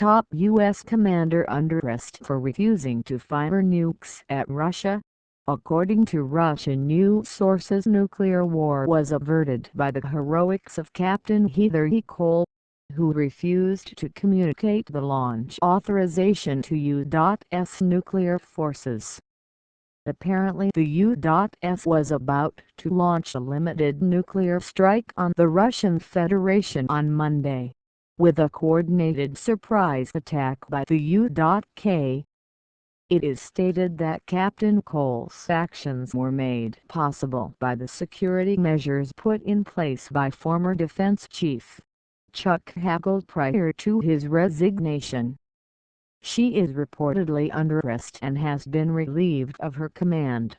top U.S. commander under arrest for refusing to fire nukes at Russia. According to Russian news sources, nuclear war was averted by the heroics of Captain Capt, who refused to communicate the launch authorization to U.S. nuclear forces. Apparently the U.S. was about to launch a limited nuclear strike on the Russian Federation on Monday, with a coordinated surprise attack by the U.K. It is stated that Captain Cole's actions were made possible by the security measures put in place by former Defense Chief Chuck Hagel prior to his resignation. She is reportedly under arrest and has been relieved of her command.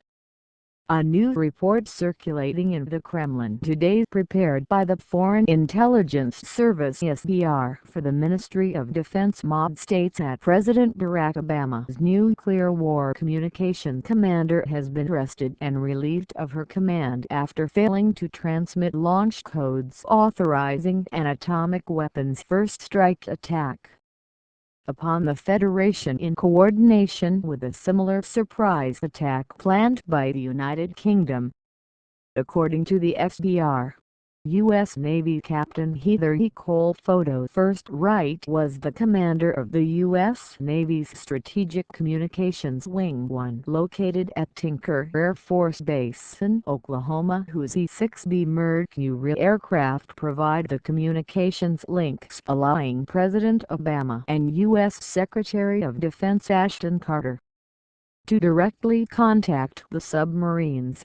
A new report circulating in the Kremlin today, prepared by the Foreign Intelligence Service (SBR) for the Ministry of Defense (MOD), states that President Barack Obama's nuclear war communication commander has been arrested and relieved of her command after failing to transmit launch codes authorizing an atomic weapons first strike attack upon the Federation, in coordination with a similar surprise attack planned by the United Kingdom. According to the SBR, U.S. Navy Captain Capt. Photo First Wright was the commander of the U.S. Navy's Strategic Communications Wing 1 located at Tinker Air Force Base in Oklahoma, whose E-6B Mercury aircraft provide the communications links allowing President Obama and U.S. Secretary of Defense Ashton Carter to directly contact the submarines,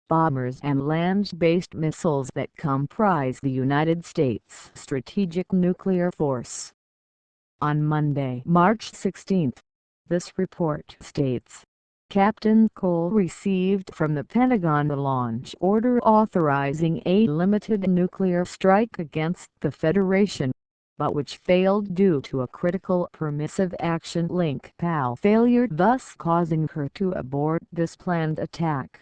bombers and land-based missiles that comprise the United States Strategic Nuclear Force. On Monday, March 16, this report states, Captain Cole received from the Pentagon the launch order authorizing a limited nuclear strike against the Federation, but which failed due to a critical permissive action link PAL failure, thus causing her to abort this planned attack.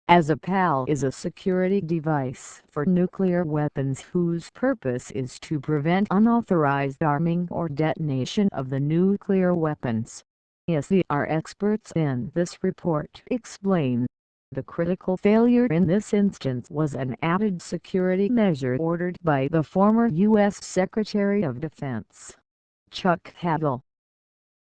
As a PAL is a security device for nuclear weapons whose purpose is to prevent unauthorized arming or detonation of the nuclear weapons. SBR experts in this report explain, the critical failure in this instance was an added security measure ordered by the former U.S. Secretary of Defense, Chuck Hagel,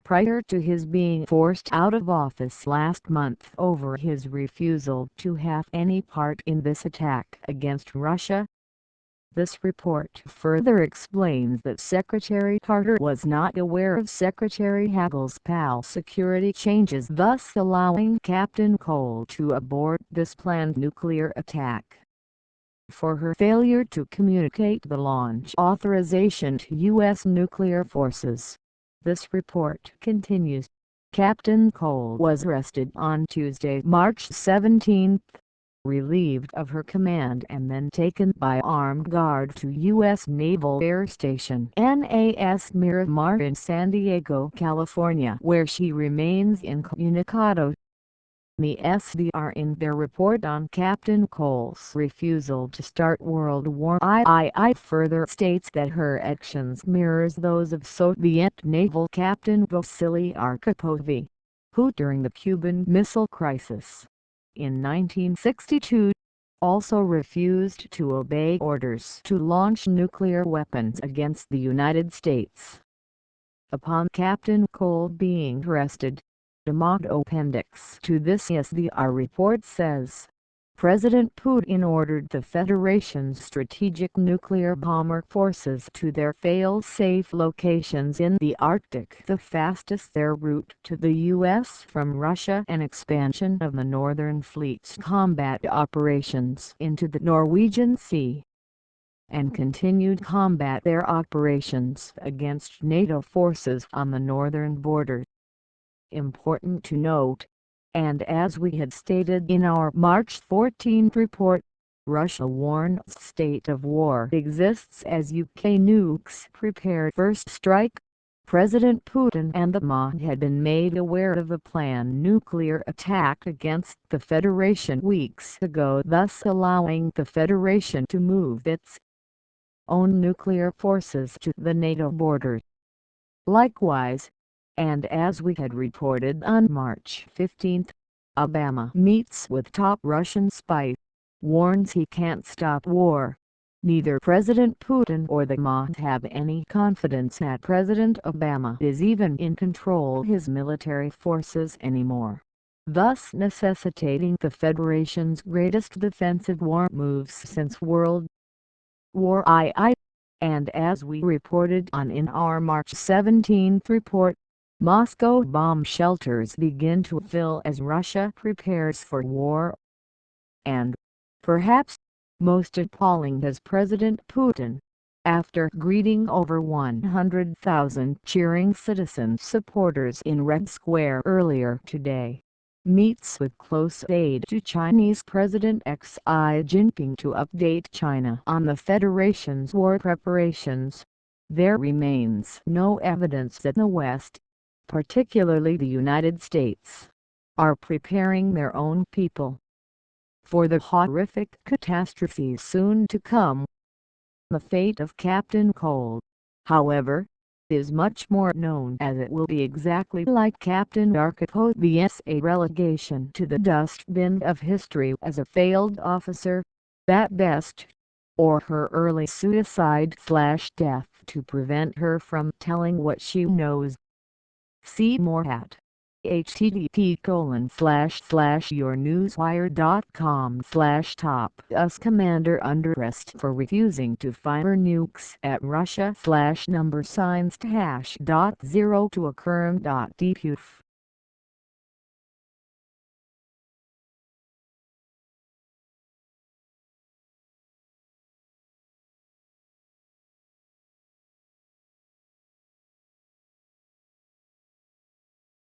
prior to his being forced out of office last month over his refusal to have any part in this attack against Russia. This report further explains that Secretary Carter was not aware of Secretary Hagel's PAL security changes, thus allowing Captain Cole to abort this planned nuclear attack. For her failure to communicate the launch authorization to U.S. nuclear forces, this report continues, Captain Cole was arrested on Tuesday, March 17, relieved of her command and then taken by armed guard to U.S. Naval Air Station NAS Miramar in San Diego, California, where she remains incommunicado. The SBR in their report on Captain Cole's refusal to start World War II further states that her actions mirrors those of Soviet naval Captain Vasily Arkhipov, who during the Cuban Missile Crisis in 1962 also refused to obey orders to launch nuclear weapons against the United States. Upon Captain Cole being arrested, the MOD appendix to this SBR report says, President Putin ordered the Federation's strategic nuclear bomber forces to their fail-safe locations in the Arctic, the fastest air route to the U.S. from Russia, an expansion of the Northern Fleet's combat operations into the Norwegian Sea, and continued combat air operations against NATO forces on the northern border. Important to note, and as we had stated in our March 14 report, Russia warns state of war exists as UK nukes prepare first strike. President Putin and the MOD had been made aware of a planned nuclear attack against the Federation weeks ago, thus allowing the Federation to move its own nuclear forces to the NATO border. Likewise, and as we had reported on March 15, Obama meets with top Russian spy, warns he can't stop war. Neither President Putin or the MAs have any confidence that President Obama is even in control of his military forces anymore, thus necessitating the Federation's greatest defensive war moves since World War II. And as we reported on in our March 17 report, Moscow bomb shelters begin to fill as Russia prepares for war. And, perhaps, most appalling as President Putin, after greeting over 100,000 cheering citizen supporters in Red Square earlier today, meets with close aide to Chinese President Xi Jinping to update China on the Federation's war preparations. There remains no evidence that the West, particularly the United States, are preparing their own people for the horrific catastrophes soon to come. The fate of Captain Cold, however, is much more known, as it will be exactly like Captain Arkapovi's, a relegation to the dustbin of history as a failed officer, at best, or her early suicide/death to prevent her from telling what she knows. See more at http://yournewswire.com/top us commander under arrest for refusing to fire nukes at Russia #$#0 to a current.dpuf.